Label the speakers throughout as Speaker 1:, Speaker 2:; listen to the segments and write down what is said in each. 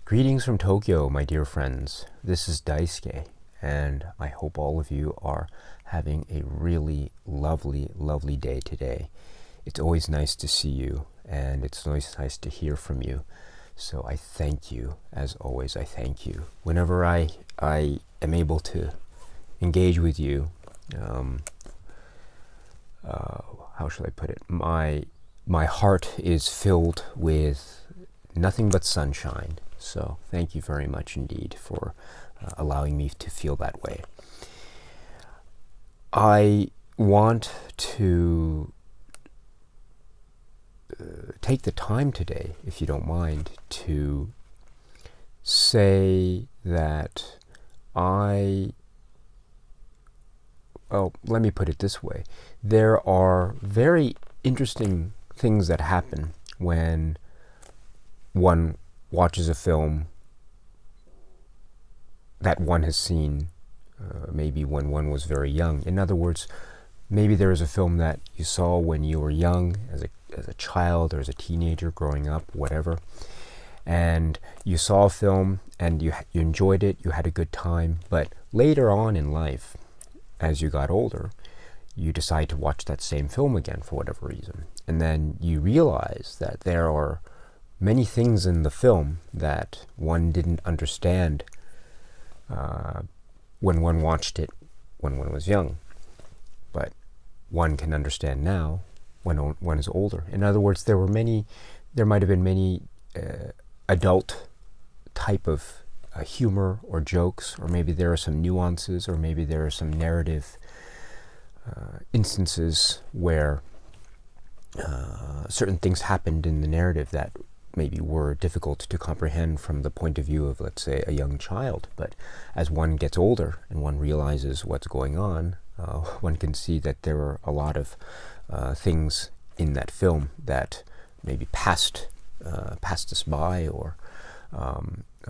Speaker 1: Greetings from Tokyo, my dear friends. This is Daisuke, and I hope all of you are having a really lovely, lovely day today. It's always nice to see you, and it's always nice to hear from you. So I thank you, as always, I thank you. Whenever I am able to engage with you, how shall I put it? My heart is filled with nothing but sunshine. So thank you very much indeed for allowing me to feel that way. I want to take the time today, if you don't mind, to say that let me put it this way. There are very interesting things that happen when one watches a film that one has seen maybe when one was very young. In other words, maybe there is a film that you saw when you were young, as a child or as a teenager growing up, whatever, and you saw a film and you enjoyed it, you had a good time, but later on in life, as you got older, you decide to watch that same film again for whatever reason, and then you realize that there are many things in the film that one didn't understand when one watched it when one was young, but one can understand now when one is older. In other words, there might have been many adult type of humor or jokes, or maybe there are some nuances, or maybe there are some narrative instances where certain things happened in the narrative that maybe were difficult to comprehend from the point of view of, let's say, a young child. But as one gets older and one realizes what's going on, one can see that there are a lot of things in that film that maybe passed us by, or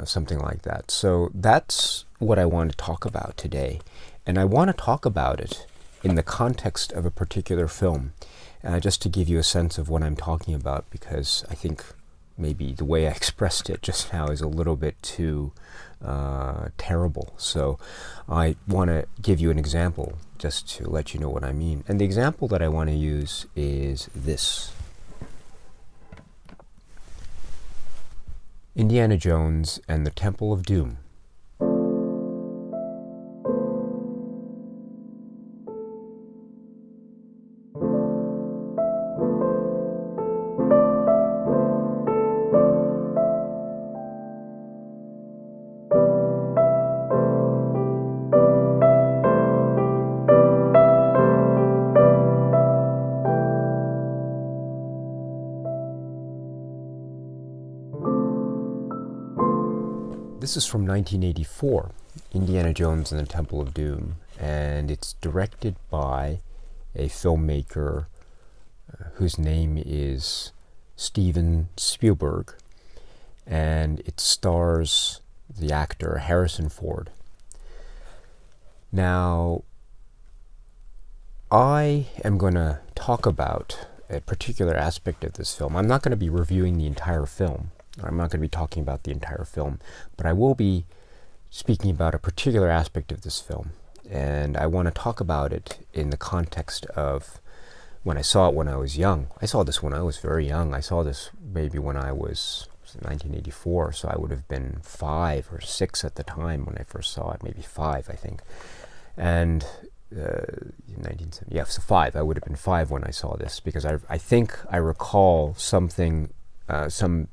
Speaker 1: something like that. So that's what I want to talk about today. And I want to talk about it in the context of a particular film, just to give you a sense of what I'm talking about, because I think maybe the way I expressed it just now is a little bit too terrible. So I want to give you an example just to let you know what I mean. And the example that I want to use is this. Indiana Jones and the Temple of Doom. This is from 1984, Indiana Jones and the Temple of Doom, and it's directed by a filmmaker whose name is Steven Spielberg, and it stars the actor Harrison Ford. Now, I am going to talk about a particular aspect of this film. I'm not going to be reviewing the entire film. I'm not going to be talking about the entire film, but I will be speaking about a particular aspect of this film. And I want to talk about it in the context of when I saw it when I was young. I saw this when I was very young. I saw this maybe when I was 1984, so I would have been 5 or 6 at the time when I first saw it, maybe 5, I think. And 1970, yeah, so 5. I would have been 5 when I saw this, because I think I recall something, some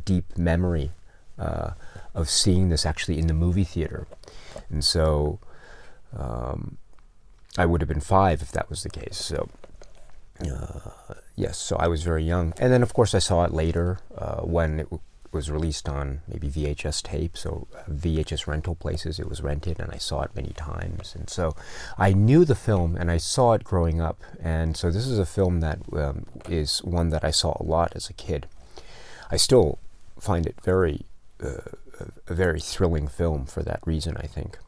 Speaker 1: deep memory of seeing this actually in the movie theater. And so I would have been 5 if that was the case. So yes, so I was very young. And then of course I saw it later when it was released on maybe VHS tapes or VHS rental places. It was rented and I saw it many times. And so I knew the film and I saw it growing up. And so this is a film that is one that I saw a lot as a kid. I still find it a very thrilling film for that reason, I think.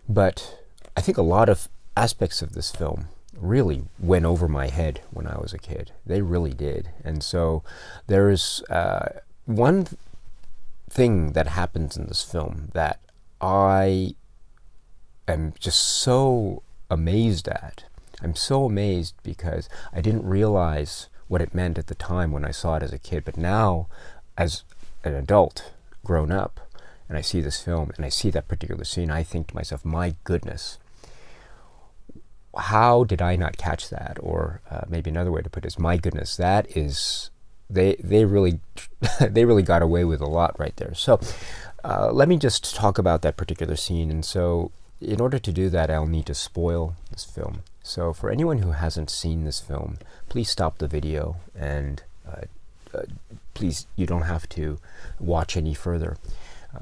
Speaker 1: But I think a lot of aspects of this film really went over my head when I was a kid. They really did. And so there is one thing that happens in this film that I am just so amazed at. I'm so amazed because I didn't realize what it meant at the time when I saw it as a kid, but now as an adult, grown up, and I see this film and I see that particular scene, I think to myself, my goodness, how did I not catch that? Or maybe another way to put it is, my goodness, that is, they really they really got away with a lot right there. So let me just talk about that particular scene. And so in order to do that, I'll need to spoil this film. So for anyone who hasn't seen this film, please stop the video and please, you don't have to watch any further.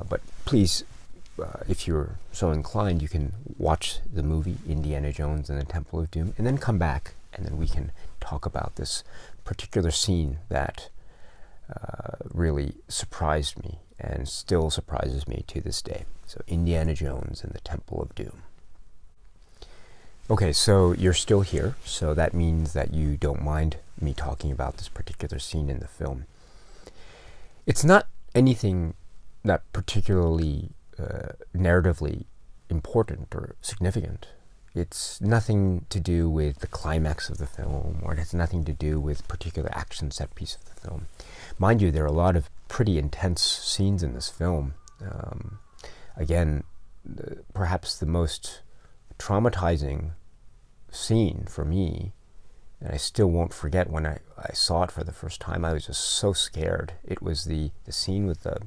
Speaker 1: But please, if you're so inclined, you can watch the movie Indiana Jones and the Temple of Doom and then come back and then we can talk about this particular scene that really surprised me and still surprises me to this day. So Indiana Jones and the Temple of Doom. Okay, so you're still here, so that means that you don't mind me talking about this particular scene in the film. It's not anything that particularly narratively important or significant. It's nothing to do with the climax of the film, or it has nothing to do with particular action set piece of the film. Mind you, there are a lot of pretty intense scenes in this film. Again, perhaps the most traumatizing scene for me, and I still won't forget when I saw it for the first time, I was just so scared. It was the scene with the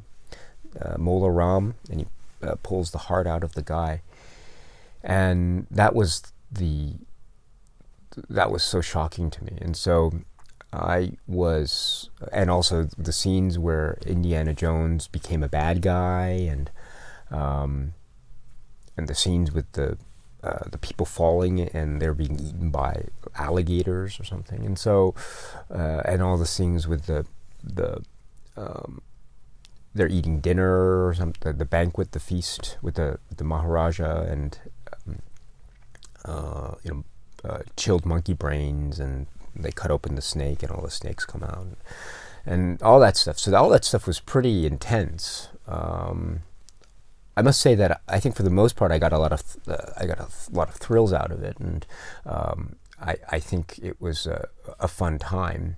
Speaker 1: Mola Ram, and he pulls the heart out of the guy. And that was so shocking to me. And so and also the scenes where Indiana Jones became a bad guy, and the scenes with the people falling and they're being eaten by alligators or something. And so, and all the scenes with they're eating dinner or something, the banquet, the feast with the Maharaja, and chilled monkey brains, and they cut open the snake and all the snakes come out, and all that stuff. So all that stuff was pretty intense. I must say that I think for the most part I got a lot of thrills out of it, and I think it was a fun time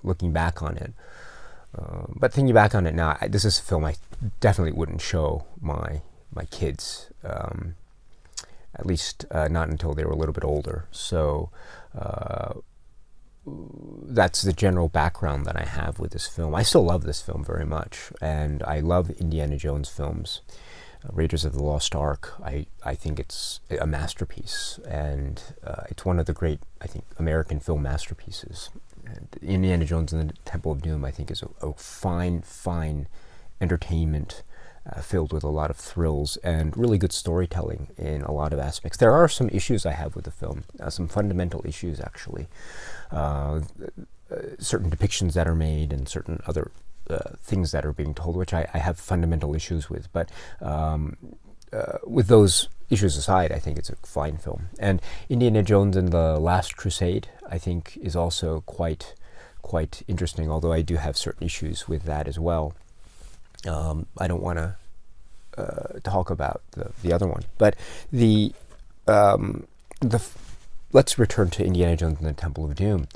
Speaker 1: looking back on it. But thinking back on it now, this is a film I definitely wouldn't show my kids, at least not until they were a little bit older. So that's the general background that I have with this film. I still love this film very much, and I love Indiana Jones films. Raiders of the Lost Ark, I think it's a masterpiece, and it's one of the great, I think, American film masterpieces. And Indiana Jones and the Temple of Doom, I think, is a fine entertainment filled with a lot of thrills and really good storytelling in a lot of aspects. There are some issues I have with the film, some fundamental issues actually. Certain depictions that are made and certain other things that are being told, which I have fundamental issues with. But with those issues aside, I think it's a fine film. And Indiana Jones and the Last Crusade, I think, is also quite interesting, although I do have certain issues with that as well. I don't want to talk about the other one, but let's return to Indiana Jones and the Temple of Doom.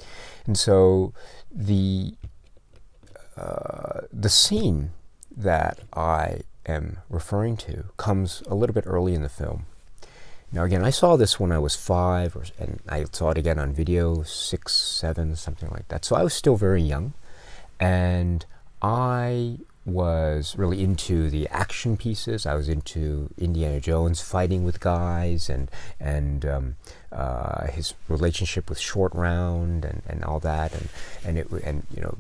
Speaker 1: And so the scene that I am referring to comes a little bit early in the film. Now again, I saw this when I was 5, and I saw it again on video 6, 7, something like that. So I was still very young, and I was really into the action pieces. I was into Indiana Jones fighting with guys, and his relationship with Short Round and all that, and you know,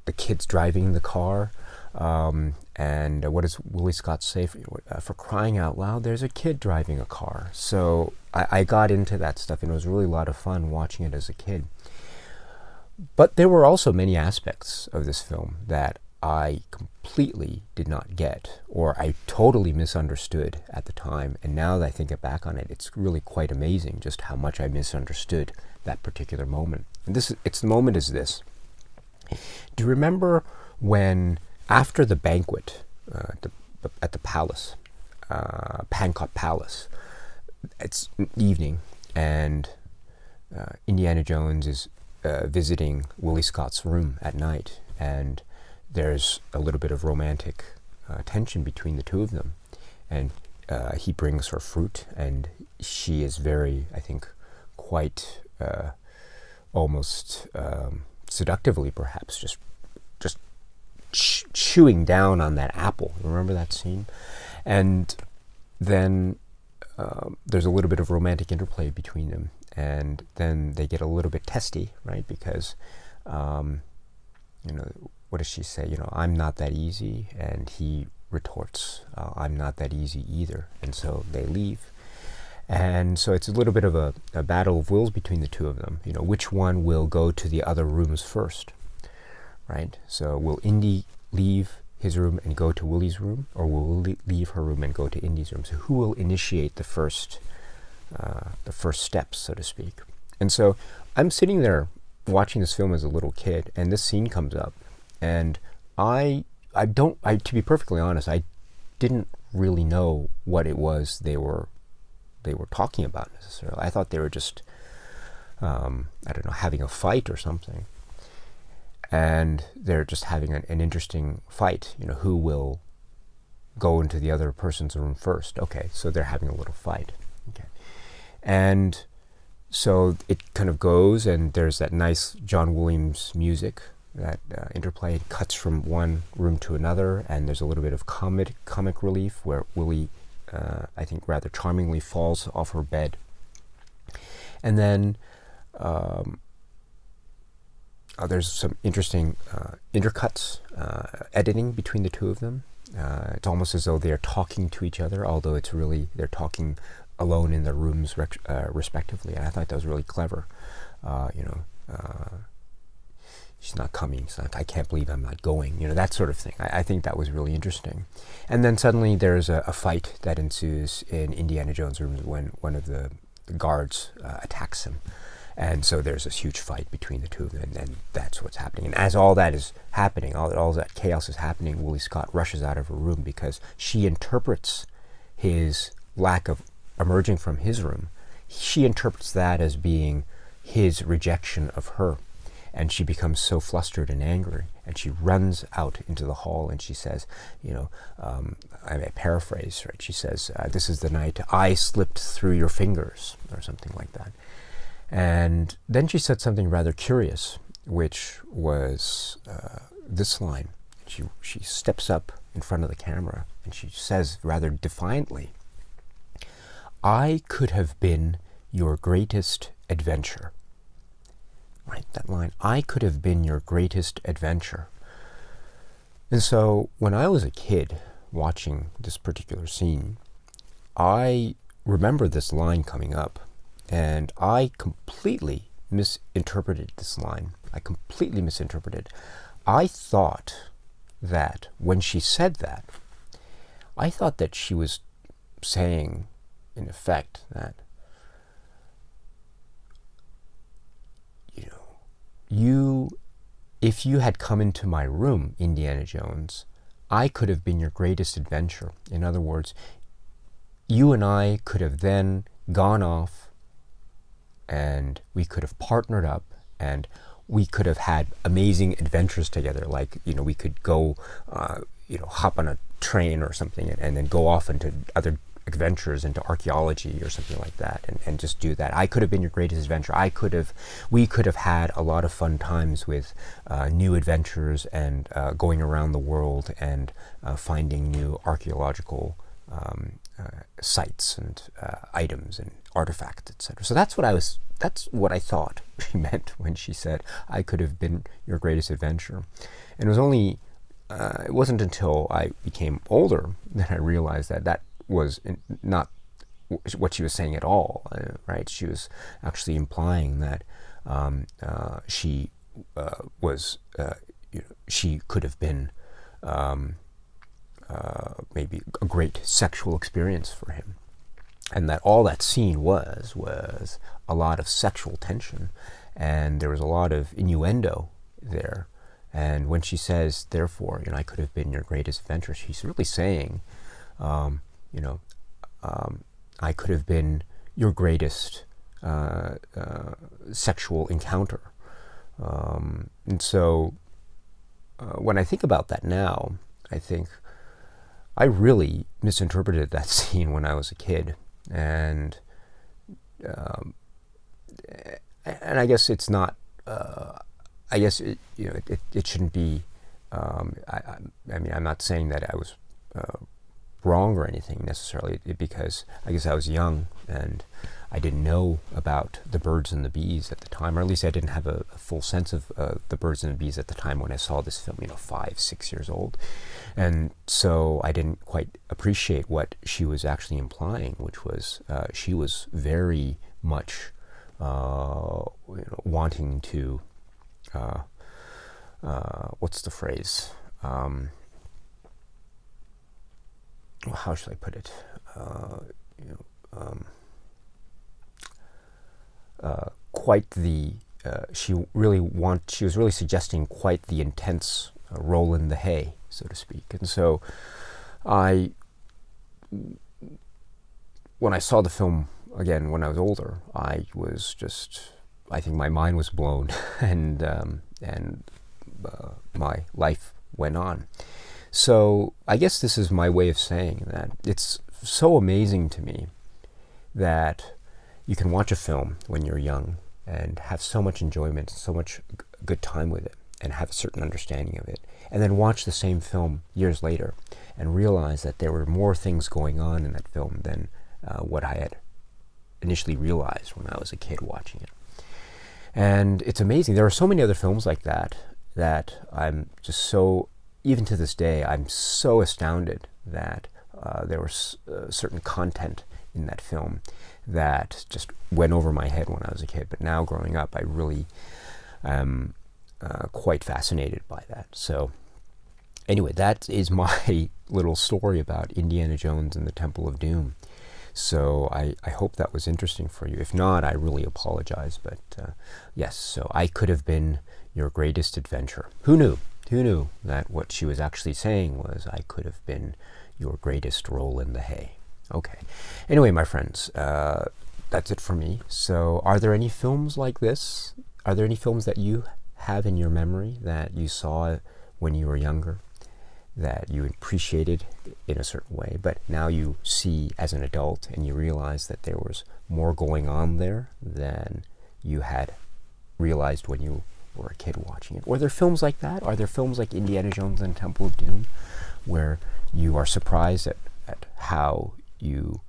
Speaker 1: the kids driving the car, and what does Willie Scott say? For crying out loud, there's a kid driving a car. So I got into that stuff, and it was really a lot of fun watching it as a kid. But there were also many aspects of this film that I completely did not get, or I totally misunderstood at the time. And now that I think back on it, it's really quite amazing just how much I misunderstood that particular moment. And the moment is this. Do you remember when after the banquet at the palace, Pancot Palace, it's evening, and Indiana Jones is visiting Willie Scott's room at night, and there's a little bit of romantic tension between the two of them, and he brings her fruit, and she is very, I think, quite almost seductively, perhaps, just chewing down on that apple. Remember that scene? And then there's a little bit of romantic interplay between them, and then they get a little bit testy, right? Because, what does she say? I'm not that easy, and he retorts, I'm not that easy either, and so they leave. And so it's a little bit of a battle of wills between the two of them. Which one will go to the other rooms first, right? So will Indy leave his room and go to Willie's room, or will Willie leave her room and go to Indy's room? So who will initiate the first steps, so to speak? And so I'm sitting there watching this film as a little kid, and this scene comes up, and I to be perfectly honest, I didn't really know what it was they were talking about necessarily. I thought they were just having a fight or something, and they're just having an interesting fight. Who will go into the other person's room first? Okay, so they're having a little fight. Okay, and so it kind of goes, and there's that nice John Williams music, that interplay. It cuts from one room to another, and there's a little bit of comic relief where Willie, I think rather charmingly, falls off her bed. And then there's some interesting intercuts, editing between the two of them. It's almost as though they're talking to each other, although it's really they're talking alone in their rooms respectively. And I thought that was really clever. She's not coming. It's like, I can't believe I'm not going. That sort of thing. I think that was really interesting. And then suddenly there's a fight that ensues in Indiana Jones' room when one of the guards attacks him. And so there's this huge fight between the two of them, and that's what's happening. And as all that is happening, all that chaos is happening, Willie Scott rushes out of her room because she interprets his lack of emerging from his room. She interprets that as being his rejection of her. And she becomes so flustered and angry, and she runs out into the hall, and she says, I paraphrase, right? She says, "This is the night I slipped through your fingers," or something like that. And then she said something rather curious, which was this line. She steps up in front of the camera, and she says rather defiantly, "I could have been your greatest adventure." Right, that line, "I could have been your greatest adventure." And so when I was a kid watching this particular scene, I remember this line coming up, and I completely misinterpreted this line. I completely misinterpreted. I thought that when she said that, I thought that she was saying, in effect, that if you had come into my room, Indiana Jones, I could have been your greatest adventure. In other words, you and I could have then gone off, and we could have partnered up, and we could have had amazing adventures together. Like, we could go, hop on a train or something, and then go off into other adventures, into archaeology or something like that, and just do that. I could have been your greatest adventure. We could have had a lot of fun times with new adventures and going around the world and finding new archaeological sites and items and artifacts, etc. So that's what I thought she meant when she said, "I could have been your greatest adventure." And it wasn't until I became older that I realized that was not what she was saying at all, right? She was actually implying that she could have been maybe a great sexual experience for him, and that all that scene was a lot of sexual tension, and there was a lot of innuendo there, And when she says, therefore, I could have been your greatest adventure, she's really saying, you know, I could have been your greatest sexual encounter. And so when I think about that now, I think I really misinterpreted that scene when I was a kid. And I guess it's not, I guess it shouldn't be, I mean, I'm not saying that I was wrong or anything necessarily, because I guess I was young and I didn't know about the birds and the bees at the time, or at least I didn't have a full sense of the birds and the bees at the time when I saw this film, 5, 6 years old. And so I didn't quite appreciate what she was actually implying, which was she was very much wanting to, what's the phrase? How should I put it? Quite the she was really suggesting quite the intense roll in the hay, so to speak. And so when I saw the film again when I was older, I think my mind was blown, and my life went on. So I guess this is my way of saying that it's so amazing to me that you can watch a film when you're young and have so much enjoyment, so much good time with it, and have a certain understanding of it, and then watch the same film years later and realize that there were more things going on in that film than what I had initially realized when I was a kid watching it. And it's amazing. There are so many other films like that I'm just so, even to this day, I'm so astounded that there was certain content in that film that just went over my head when I was a kid. But now growing up, I really am quite fascinated by that. So anyway, that is my little story about Indiana Jones and the Temple of Doom. So I hope that was interesting for you. If not, I really apologize. But yes, so I could have been your greatest adventure. Who knew? Who knew that what she was actually saying was I could have been your greatest roll in the hay? Okay. Anyway, my friends, that's it for me. So are there any films like this? Are there any films that you have in your memory that you saw when you were younger, that you appreciated in a certain way, but now you see as an adult and you realize that there was more going on there than you had realized when you were a kid watching it? Were there films like that? Are there films like Indiana Jones and Temple of Doom where you are surprised at how you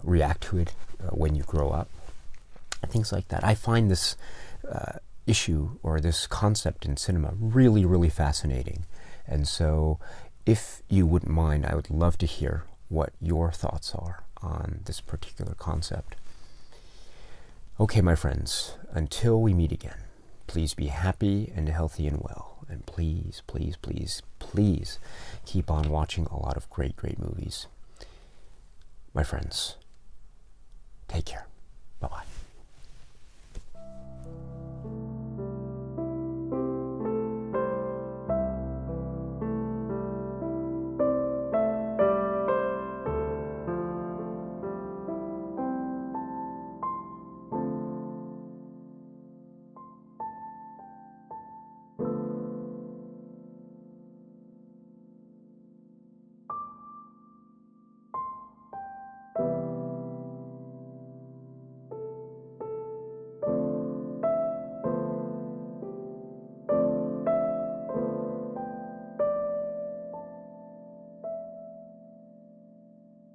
Speaker 1: react to it when you grow up? Things like that. I find this issue or this concept in cinema really, really fascinating. And so if you wouldn't mind, I would love to hear what your thoughts are on this particular concept. Okay, my friends, until we meet again, please be happy and healthy and well. And please, please, please, please keep on watching a lot of great, great movies. My friends, take care. Bye-bye.